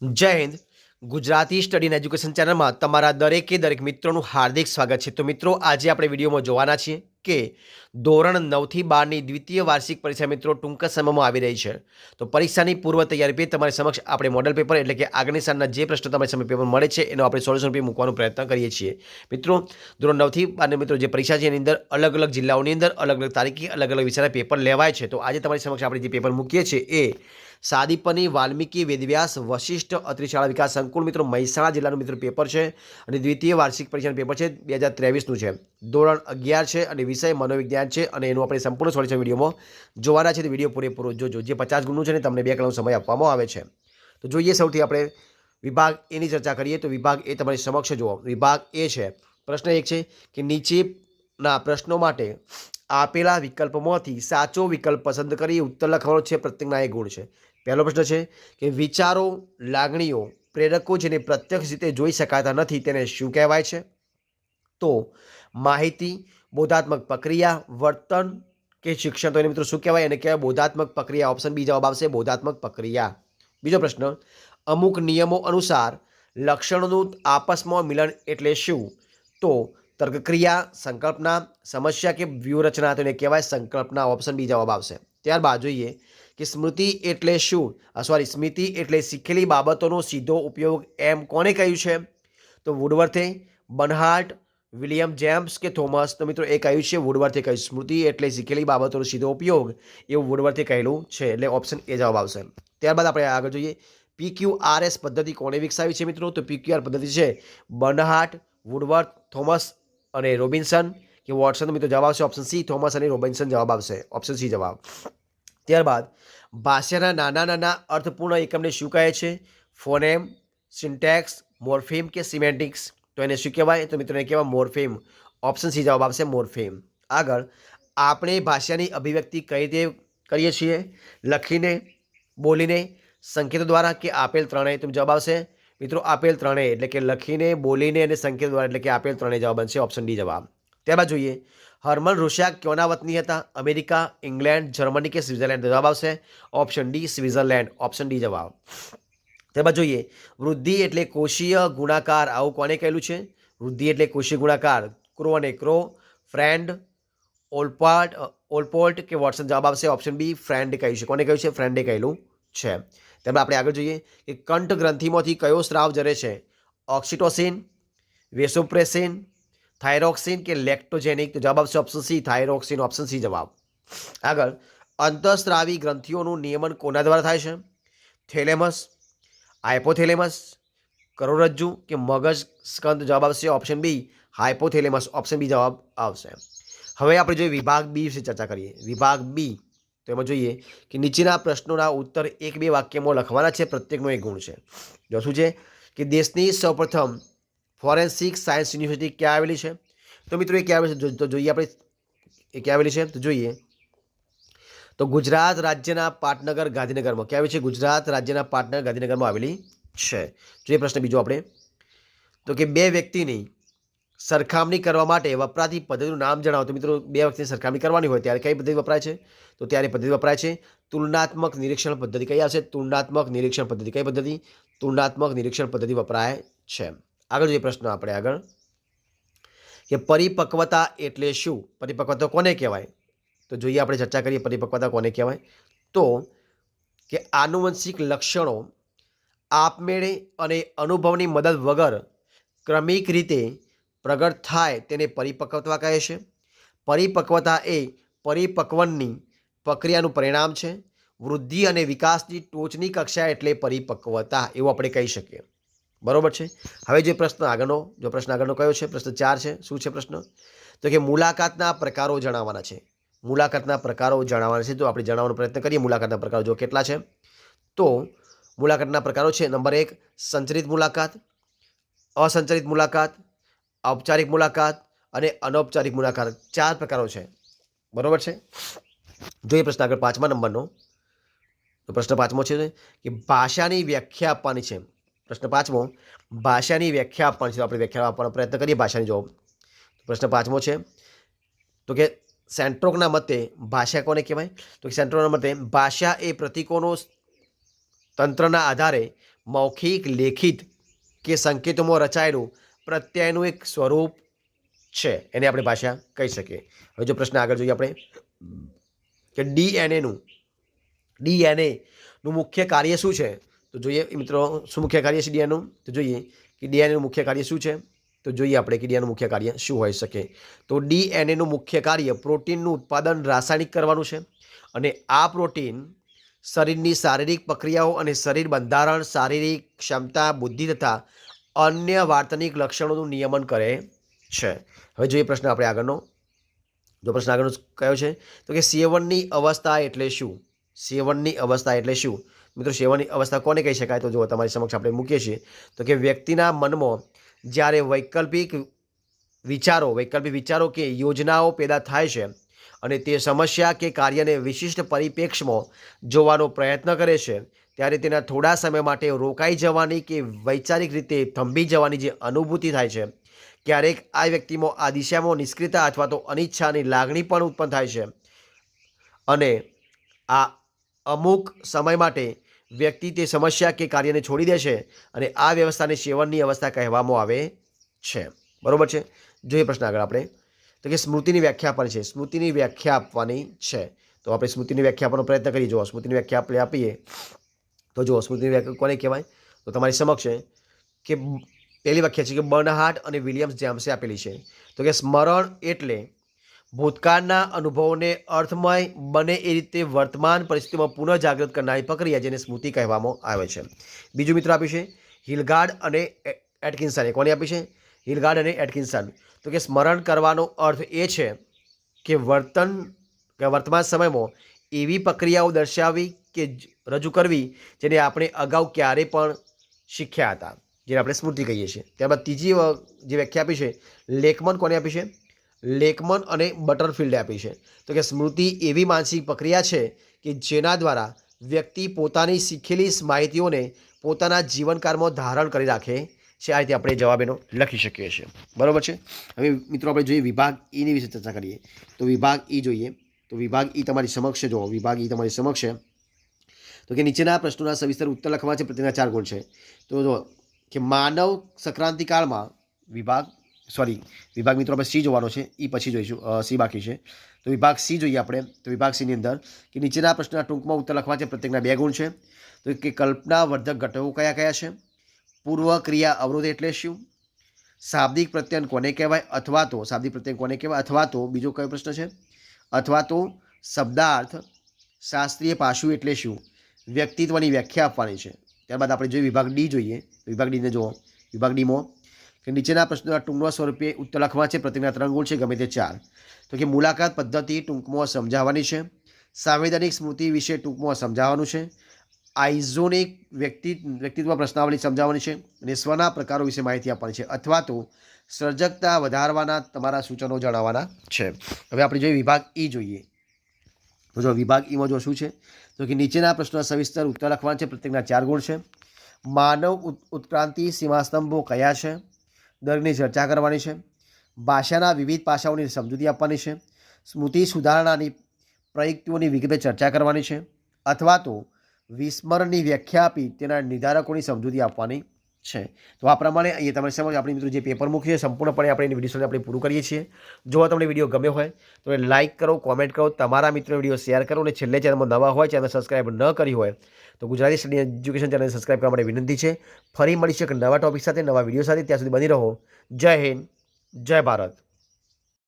જય Hind. Gujarati study and education ચેનલમાં તમારા દરેકે દરેક મિત્રોનું હાર્દિક સ્વાગત છે. તો મિત્રો, આજે આપણે વિડીયોમાં જોવાના છીએ કે ધોરણ 9થી 12ની દ્વિતીય વાર્ષિક પરીક્ષા મિત્રો ટૂંક સમયમાં આવી રહી છે. તો પરીક્ષાની પૂર્વ તૈયારી પે તમારી સમક્ષ આપણે મોડલ પેપર એટલે કે આગળની સાલના જે પ્રશ્નો તમારી સામે પેપર મળે છે એનો આપણે સોલ્યુશન પેપર મૂકવાનો પ્રયત્ન કરીએ છીએ. મિત્રો, ધોરણ 9થી 12ની મિત્રો જે પરીક્ષા છે એની અંદર અલગ અલગ જિલ્લાઓની અંદર અલગ અલગ તારીખે અલગ અલગ વિષયના પેપર લેવાય છે. તો આજે તમારી સમક્ષ આપણે જે પેપર મૂકીએ છીએ એ સાદીપની વાલ્મીકી વેદવ્યાસ વશિષ્ઠ અત્રિશાળા વિકાસ સંકુલ મિત્રો મહેસાણા જિલ્લાનું મિત્રો પેપર છે અને દ્વિતીય વાર્ષિક પરીક્ષાનું પેપર છે 2023નું છે. ધોરણ 11 છે અને વિષય મનોવિજ્ઞાન છે અને એનું આપણે સંપૂર્ણ સોલ્યુશન વિડીયોમાં જોવાના છે. તો વિડીયો પૂરેપૂરો જોજો. જે 50 ગુણનું છે ને તમને 2 કલાકનો સમય આપવામાં આવે છે. તો જોઈએ સૌથી આપણે વિભાગ એની ચર્ચા કરીએ. તો વિભાગ એ તમારી સમક્ષ જુઓ. વિભાગ એ છે. પ્રશ્ન 1 છે કે નીચેના પ્રશ્નો માટે આપેલા વિકલ્પોમાંથી સાચો વિકલ્પ પસંદ કરી ઉત્તર લખવાનો છે. પ્રત્યેકના 1 ગુણ છે. પહેલો પ્રશ્ન છે કે વિચારો, લાગણીઓ, પ્રેરકો જેને પ્રત્યક્ષ રીતે જોઈ શકાતા નથી તેને શું કહેવાય છે? તો માહિતી, બોધાત્મક પ્રક્રિયા, વર્તન કે શિક્ષણ. તો એને મિત્રો શું કહેવાય? એને કહેવાય બોધાત્મક પ્રક્રિયા. ઓપ્શન બી જવાબ આવશે, બોધાત્મક પ્રક્રિયા. બીજો પ્રશ્ન, અમુક નિયમો અનુસાર લક્ષણોનું આપસમાં મિલન એટલે શું? તો તર્કક્રિયા, સંકલ્પના, સમસ્યા કે વ્યૂહરચના. તો એને કહેવાય સંકલ્પના. ઓપ્શન બી જવાબ આવશે. ત્યારબાદ જોઈએ કે સ્મૃતિ એટલે શું? સ્મૃતિ એટલે શીખેલી બાબતોનો સીધો ઉપયોગ એમ કોને કહ્યું છે? તો વુડવર્થે, બર્નહાર્ડ, વિલિયમ જેમ્સ કે થોમસ. તો મિત્રો એ કહ્યું છે વુડવર્થે કહ્યું. સ્મૃતિ એટલે શીખેલી બાબતોનો સીધો ઉપયોગ એવું વુડવર્થે કહેલું છે. એટલે ઓપ્શન એ જવાબ આવશે. ત્યારબાદ આપણે આગળ જોઈએ PQRS પદ્ધતિ કોણે વિકસાવી છે મિત્રો? તો PQR પદ્ધતિ છે બર્નહાર્ડ, વુડવર્થ, થોમસ અને રોબિન્સન કે વોટસન. મિત્રો જવાબ આવશે ઓપ્શન સી, થોમસ અને રોબિન્સન જવાબ આવશે. ઓપ્શન સી જવાબ. ત્યારબાદ ભાષાના નાના નાના અર્થપૂર્ણ એકમને શું કહે છે? ફોનેમ, સિન્ટેક્સ, મોર્ફેમ કે સિમેન્ટિક્સ. તો એને શું કહેવાય? તો મિત્રો એને કહેવાય મોર્ફેમ. ઓપ્શન સી જવાબ આવશે, મોર્ફેમ. આગળ, આપણે ભાષાની અભિવ્યક્તિ કઈ રીતે કરીએ છીએ? લખીને, બોલીને, સંકેતો દ્વારા કે આપેલ ત્રણેય. તો જવાબ આવશે મિત્રો આપેલ ત્રણેય. એટલે કે લખીને, બોલીને અને સંકેતો દ્વારા. એટલે કે આપેલ ત્રણેય જવાબ બનશે. ઓપ્શન ડી જવાબ. ત્યારબાદ જોઈએ હર્મન રોશિયા ક્યોના વતની હતા? અમેરિકા, ઇંગ્લેન્ડ, જર્મની કે સ્વિટ્ઝરલેન્ડ. જવાબ આવશે option D, Switzerland. Option D જવાબ. ત્યારબાદ જોઈએ વૃદ્ધિ એટલે કોષીય ગુણાકાર. આવું કોને કહેલું છે? વૃદ્ધિ એટલે કોષીય ગુણાકાર. ક્રો અને ક્રો, ફ્રેન્ડ, ઓલપોર્ટ કે વોટસન. જવાબ આવશે ઓપ્શન બી, ફ્રેન્ડ કહ્યું છે. કોને કહ્યું છે? ફ્રેન્ડે કહેલું છે. ત્યારબાદ આપણે આગળ જોઈએ કે કંઠ ગ્રંથિમાંથી કયો સ્રાવ જરે છે? ઓક્સિટોસિન, વેસોપ્રેસિન, થાઇરોક્સિન કે લેક્ટોજેનિક. તો જવાબ આવશે option C, thyroxine. Option C જવાબ. આગળ, અંતઃસ્રાવી ગ્રંથિઓનું નિયમન કોના દ્વારા થાય છે? થેલેમસ, હાઇપોથેલેમસ, કરોડરજ્જુ કે મગજ સ્કંદ. જવાબ આવશે option B, hypothalamus. Option B જવાબ આવશે. હવે આપણે જોઈએ વિભાગ બી વિશે ચર્ચા કરીએ. વિભાગ બી, તો એમાં જોઈએ કે નીચેના પ્રશ્નોના ઉત્તર 1-2 વાક્યમાં લખવાના છે. પ્રત્યેકનો 1 ગુણ છે. જો શું છે કે દેશની સૌપ્રથમ ફોરેન્સિક સાયન્સ યુનિવર્સિટી ક્યાં આવેલી છે? તો મિત્રો એ ક્યાં આવેલી છે? તો જોઈએ આપણે એ ક્યાં આવેલી છે. તો જોઈએ તો ગુજરાત રાજ્યના પાટનગર ગાંધીનગરમાં. ક્યાં આવેલી છે? ગુજરાત રાજ્યના પાટનગર ગાંધીનગરમાં આવેલી છે. જોઈએ પ્રશ્ન બીજો આપણે. તો કે 2 વ્યક્તિની સરખામણી કરવા માટે વપરાતી પદ્ધતિનું નામ જણાવો. તો મિત્રો 2 વ્યક્તિની સરખામણી કરવાની હોય ત્યારે કઈ પદ્ધતિ વપરાય છે? તો ત્યારે પદ્ધતિ વપરાય છે તુલનાત્મક નિરીક્ષણ પદ્ધતિ. કઈ આવશે? તુલનાત્મક નિરીક્ષણ પદ્ધતિ. કઈ પદ્ધતિ? તુલનાત્મક નિરીક્ષણ પદ્ધતિ વપરાય છે. આગળ જોઈએ પ્રશ્ન આપણે આગળ કે પરિપક્વતા એટલે શું? પરિપક્વતા કોને કહેવાય? તો જોઈએ આપણે ચર્ચા કરીએ પરિપક્વતા કોને કહેવાય. તો કે આનુવંશિક લક્ષણો આપમેળે અને અનુભવની મદદ વગર ક્રમિક રીતે પ્રગટ થાય તેને પરિપક્વતા કહે છે. પરિપક્વતા એ પરિપક્વનની પ્રક્રિયાનું પરિણામ છે. વૃદ્ધિ અને વિકાસની ટોચની કક્ષા એટલે પરિપક્વતા એવું આપણે કહી શકીએ. બરોબર છે. હવે જે પ્રશ્ન આગળનો કયો છે? પ્રશ્ન 4 છે. શું છે પ્રશ્ન? તો કે મુલાકાતના પ્રકારો જણાવવાના છે. મુલાકાતના પ્રકારો જણાવવાના છે. તો આપણે જણાવવાનો પ્રયત્ન કરીએ. મુલાકાતના પ્રકારો જો કેટલા છે? તો મુલાકાતના પ્રકારો છે નંબર 1 સંચરિત મુલાકાત, અસંચરિત મુલાકાત, ઔપચારિક મુલાકાત અને અનૌપચારિક મુલાકાત. 4 પ્રકારો છે. બરોબર છે. જોઈએ પ્રશ્ન આગળ 5મા નંબરનો. તો પ્રશ્ન 5મો છે કે ભાષાની વ્યાખ્યા આપવાની છે. પ્રશ્ન 5મો ભાષાની વ્યાખ્યા આપવાની છે. આપણે વ્યાખ્યા આપવાનો પ્રયત્ન કરીએ ભાષાની જવાબ. પ્રશ્ન 5મો છે તો કે સેન્ટ્રોકના મતે ભાષા કોને કહેવાય? તો કે સેન્ટ્રોકના મતે ભાષા એ પ્રતીકોનો તંત્રના આધારે મૌખિક, લેખિત કે સંકેતોમાં રચાયેલું પ્રત્યયનું એક સ્વરૂપ છે, એને આપણે ભાષા કહી શકીએ. હવે જો પ્રશ્ન આગળ જોઈએ આપણે કે ડીએનએનું મુખ્ય કાર્ય શું છે? તો જોઈએ મિત્રો શું મુખ્ય કાર્ય છે ડીએનએનું. તો જોઈએ કે ડીએનએનું મુખ્ય કાર્ય શું છે. તો જોઈએ આપણે કે ડીએનએનું મુખ્ય કાર્ય શું હોઈ શકે. તો ડીએનએનું મુખ્ય કાર્ય પ્રોટીનનું ઉત્પાદન રાસાયણિક કરવાનું છે, અને આ પ્રોટીન શરીરની શારીરિક પ્રક્રિયાઓ અને શરીર બંધારણ, શારીરિક ક્ષમતા, બુદ્ધિ તથા અન્ય વાર્તનિક લક્ષણોનું નિયમન કરે છે. હવે જોઈએ પ્રશ્ન આપણે આગળનો. જો પ્રશ્ન આગળનો કયો છે તો કે સેવનની અવસ્થા એટલે શું? સેવનની અવસ્થા એટલે શું? મિત્રો સેવનની અવસ્થા કોને કહી શકાય? તો જો તમારી સમક્ષ આપણે મૂકીએ છીએ તો કે વ્યક્તિના મનમાં જ્યારે વૈકલ્પિક વિચારો કે યોજનાઓ પેદા થાય છે અને તે સમસ્યા કે કાર્યને વિશિષ્ટ પરિપ્રેક્ષ્યમાં જોવાનો પ્રયત્ન કરે છે, ત્યારે તેના થોડા સમય માટે રોકાઈ જવાની કે વૈચારિક રીતે થંભી જવાની જે અનુભૂતિ થાય છે. ક્યારેક આ વ્યક્તિમાં આ દિશામાં નિષ્ક્રિયતા અથવા તો અનિચ્છાની લાગણી પણ ઉત્પન્ન થાય છે, અને આ અમુક સમય માટે વ્યક્તિ તે સમસ્યા કે કાર્યને છોડી દે છે, અને આ વ્યવસ્થાને સેવનની અવસ્થા કહેવામાં આવે છે. બરોબર છે. જોઈએ પ્રશ્ન આગળ આપણે તો કે સ્મૃતિની વ્યાખ્યા આપવાની છે. સ્મૃતિની વ્યાખ્યા આપવાની છે. તો આપણે સ્મૃતિની વ્યાખ્યા આપવાનો પ્રયત્ન કરી. જો સ્મૃતિની વ્યાખ્યા આપણે આપીએ તો જો સ્મૃતિની વ્યાખ્યા કોને કહેવાય? તો તમારી સમક્ષ છે કે પહેલી વ્યાખ્યા છે કે બર્નહાર્ડ અને વિલિયમ્સ જેમ્સે આપેલી છે. તો કે સ્મરણ એટલે ભૂતકાળના અનુભવોને અર્થમય બને એ રીતે વર્તમાન પરિસ્થિતિમાં પુનઃ જાગૃત કરનારી પ્રક્રિયા, જેને સ્મૃતિ કહેવામાં આવે છે. બીજું મિત્રો આપ્યું છે હિલગાર્ડ અને એટકિન્સને. કોને આપી છે? હિલગાર્ડ અને એટકિન્સન. તો કે સ્મરણ કરવાનો અર્થ એ છે કે વર્તમાન સમયમાં એવી પ્રક્રિયાઓ દર્શાવવી કે રજૂ કરવી જેને આપણે અગાઉ ક્યારેય પણ શીખ્યા હતા, જેને આપણે સ્મૃતિ કહીએ છીએ. ત્યારબાદ ત્રીજી જે વ્યાખ્યા આપી છે લેકમન. કોને આપી છે? લેકમન અને બટરફિલ્ડે આપી છે. તો કે સ્મૃતિ એવી માનસિક પ્રક્રિયા છે કે જેના દ્વારા વ્યક્તિ પોતાની શીખેલી માહિતીઓને પોતાના જીવનકાળમાં ધારણ કરી રાખે છે. આ રીતે આપણે જવાબ એનો લખી શકીએ છીએ. બરાબર છે. હવે મિત્રો આપણે જોઈએ વિભાગ ઈની વિશે ચર્ચા કરીએ. તો વિભાગ ઈ જોઈએ. તો વિભાગ ઈ તમારી સમક્ષ જો વિભાગ ઈ તમારી સમક્ષ છે. તો કે નીચેના પ્રશ્નોના સવિસ્તર ઉત્તર લખવા છે. પ્રત્યેકના 4 ગુણ છે. તો જો કે માનવ સંક્રાંતિકાળમાં વિભાગ મિત્રો આપણે સી જોવાનો છે. ઈ પછી જોઈશું. સી બાકી છે. તો વિભાગ સી જોઈએ આપણે. તો વિભાગ સીની અંદર કે નીચેના પ્રશ્નના ટૂંકમાં ઉત્તર લખવા છે. પ્રત્યેકના 2 ગુણ છે. તો કે કલ્પના વર્ધક ઘટકો કયા કયા છે? પૂર્વ ક્રિયા અવરોધ એટલે શું? શાબ્દિક પ્રત્યયન કોને કહેવાય? અથવા તો શાબ્દિક પ્રત્યયન કોને કહેવાય? અથવા તો બીજો કયો પ્રશ્ન છે? અથવા તો શબ્દાર્થ શાસ્ત્રીય પાસું એટલે શું? વ્યક્તિત્વની વ્યાખ્યા આપવાની છે. ત્યારબાદ આપણે જોઈએ વિભાગ ડી જોઈએ. વિભાગ ડીને જુઓ. વિભાગ ડીમાં કે નીચેના પ્રશ્નોના ટૂંકમાં સ્વરૂપે ઉત્તર લખવા છે. પ્રત્યેકના 3 ગુણ છે. ગમે તે 4. તો કે મુલાકાત પદ્ધતિ ટૂંકમાં સમજાવવાની છે. સાંવેદનિક સ્મૃતિ વિશે ટૂંકમાં સમજાવવાનું છે. આઇઝોનિક વ્યક્તિત્વ પ્રશ્નાવલી સમજાવવાની છે, અને સ્વના પ્રકારો વિશે માહિતી આપવાની છે, અથવા તો સર્જકતા વધારવાના તમારા સૂચનો જણાવવાના છે. હવે આપણે જોઈએ વિભાગ ઈ જોઈએ. તો જો વિભાગ ઈમાં જો શું છે તો કે નીચેના પ્રશ્નોના સવિસ્તર ઉત્તર લખવાના છે. પ્રત્યેકના 4 ગુણ છે. માનવ ઉત્ક્રાંતિ સીમાસ્તંભો કયા છે? દરેકની ચર્ચા કરવાની છે. ભાષાના વિવિધ પાસાઓની સમજૂતી આપવાની છે. સ્મૃતિ સુધારણાની પ્રયુક્તિઓની વિગતે ચર્ચા કરવાની છે, અથવા તો વિસ્મરણની વ્યાખ્યા આપી તેના નિર્ધારકોની સમજૂતી આપવાની છે. તો આ પ્રમાણે અહીંયા તમારી સમજ આપણે મિત્રો જે પેપર મૂકીએ સંપૂર્ણપણે આપણે એની વિડીયો આપણે પૂરું કરીએ છીએ. જો તમને વિડીયો ગમ્યો હોય તો લાઇક કરો, કોમેન્ટ કરો, તમારા મિત્રો વિડીયો શેર કરો, અને છેલ્લે ચેનલમાં નવા હોય, ચેનલ સબસ્ક્રાઈબ ન કરી હોય તો Gujarati study education channel subscribe કરવા માટે વિનંતી છે. ફરી મળીશું એક નવા ટોપિક સાથે, નવા વિડીયો સાથે. ત્યાં સુધી બની રહો. જય હિન્દ, જય ભારત.